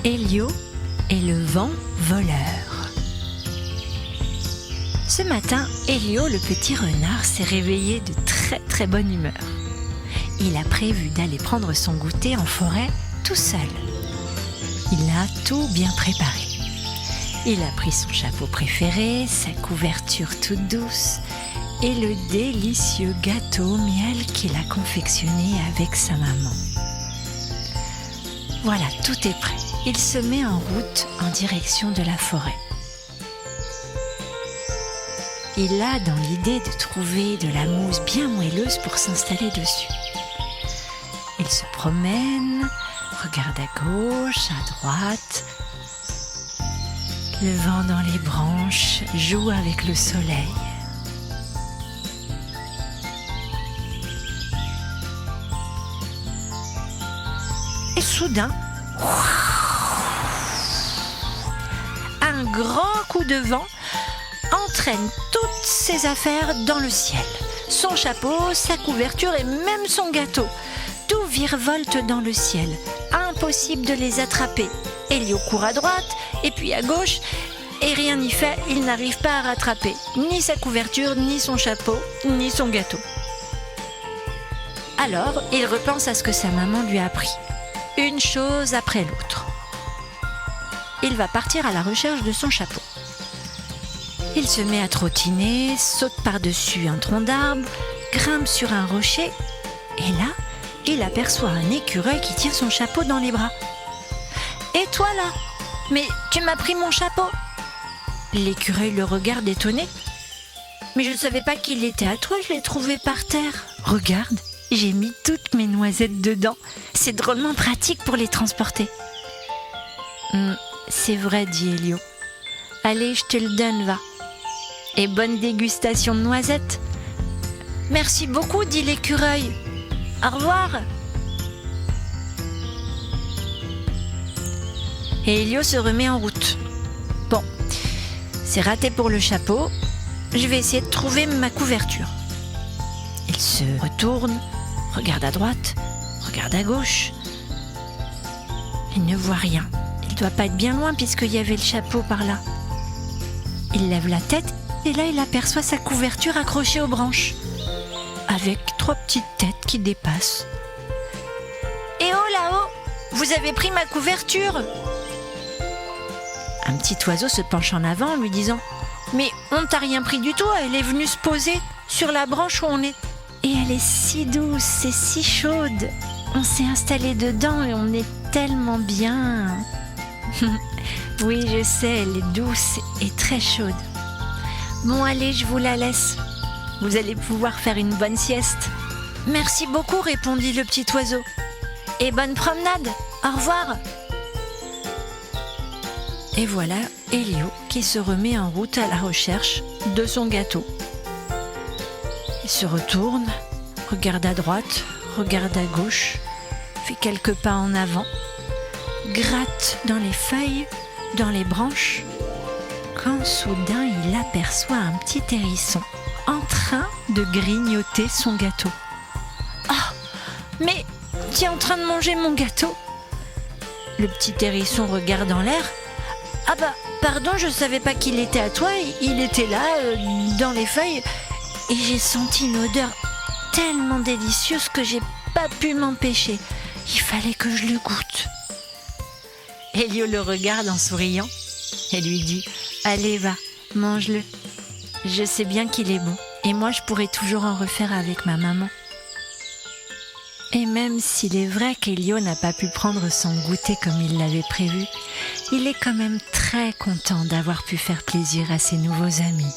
Elio et le vent voleur. Ce matin, Elio, le petit renard, s'est réveillé de très bonne humeur. Il a prévu d'aller prendre son goûter en forêt tout seul. Il a tout bien préparé. Il a pris son chapeau préféré, sa couverture toute douce et le délicieux gâteau au miel qu'il a confectionné avec sa maman. Voilà, tout est prêt. Il se met en route en direction de la forêt. Il a dans l'idée de trouver de la mousse bien moelleuse pour s'installer dessus. Il se promène, regarde à gauche, à droite. Le vent dans les branches joue avec le soleil. Et soudain, un grand coup de vent entraîne toutes ses affaires dans le ciel. Son chapeau, sa couverture et même son gâteau. Tout virevolte dans le ciel. Impossible de les attraper. Elio court à droite et puis à gauche et rien n'y fait, il n'arrive pas à rattraper ni sa couverture, ni son chapeau, ni son gâteau. Alors, il repense à ce que sa maman lui a appris. Une chose après l'autre. Il va partir à la recherche de son chapeau. Il se met à trottiner, saute par-dessus un tronc d'arbre, grimpe sur un rocher et là, il aperçoit un écureuil qui tient son chapeau dans les bras. « Et toi là ? Mais tu m'as pris mon chapeau !» L'écureuil le regarde étonné. « Mais je ne savais pas qu'il était à toi, je l'ai trouvé par terre. Regarde, j'ai mis toutes mes noisettes dedans. C'est drôlement pratique pour les transporter. » C'est vrai, dit Elio. « Allez, je te le donne, va. Et bonne dégustation de noisettes. »« Merci beaucoup, dit l'écureuil. Au revoir. » Et Elio se remet en route. Bon, c'est raté pour le chapeau. Je vais essayer de trouver ma couverture. Il se retourne, regarde à droite, regarde à gauche. Il ne voit rien. Il ne doit pas être bien loin puisqu'il y avait le chapeau par là. Il lève la tête et là il aperçoit sa couverture accrochée aux branches, avec 3 petites têtes qui dépassent. « Eh oh là-haut, vous avez pris ma couverture !» Un petit oiseau se penche en avant en lui disant « Mais on ne t'a rien pris du tout, elle est venue se poser sur la branche où on est. Et elle est si douce et si chaude. On s'est installé dedans et on est tellement bien. » Oui, je sais, elle est douce et très chaude. Bon, allez, je vous la laisse. Vous allez pouvoir faire une bonne sieste. Merci beaucoup, répondit le petit oiseau. Et bonne promenade. Au revoir. Et voilà Elio qui se remet en route à la recherche de son gâteau. Il se retourne, regarde à droite, regarde à gauche, fait quelques pas en avant, gratte dans les feuilles, dans les branches, quand soudain il aperçoit un petit hérisson en train de grignoter son gâteau. « Oh, mais tu es en train de manger mon gâteau ?» Le petit hérisson regarde en l'air. « Ah bah, pardon, je savais pas qu'il était à toi, il était là, dans les feuilles, et j'ai senti une odeur tellement délicieuse que j'ai pas pu m'empêcher. Il fallait que je le goûte. » Elio le regarde en souriant et lui dit « Allez, va, mange-le. Je sais bien qu'il est bon, et moi je pourrais toujours en refaire avec ma maman. » Et même s'il est vrai qu'Elio n'a pas pu prendre son goûter comme il l'avait prévu, il est quand même très content d'avoir pu faire plaisir à ses nouveaux amis.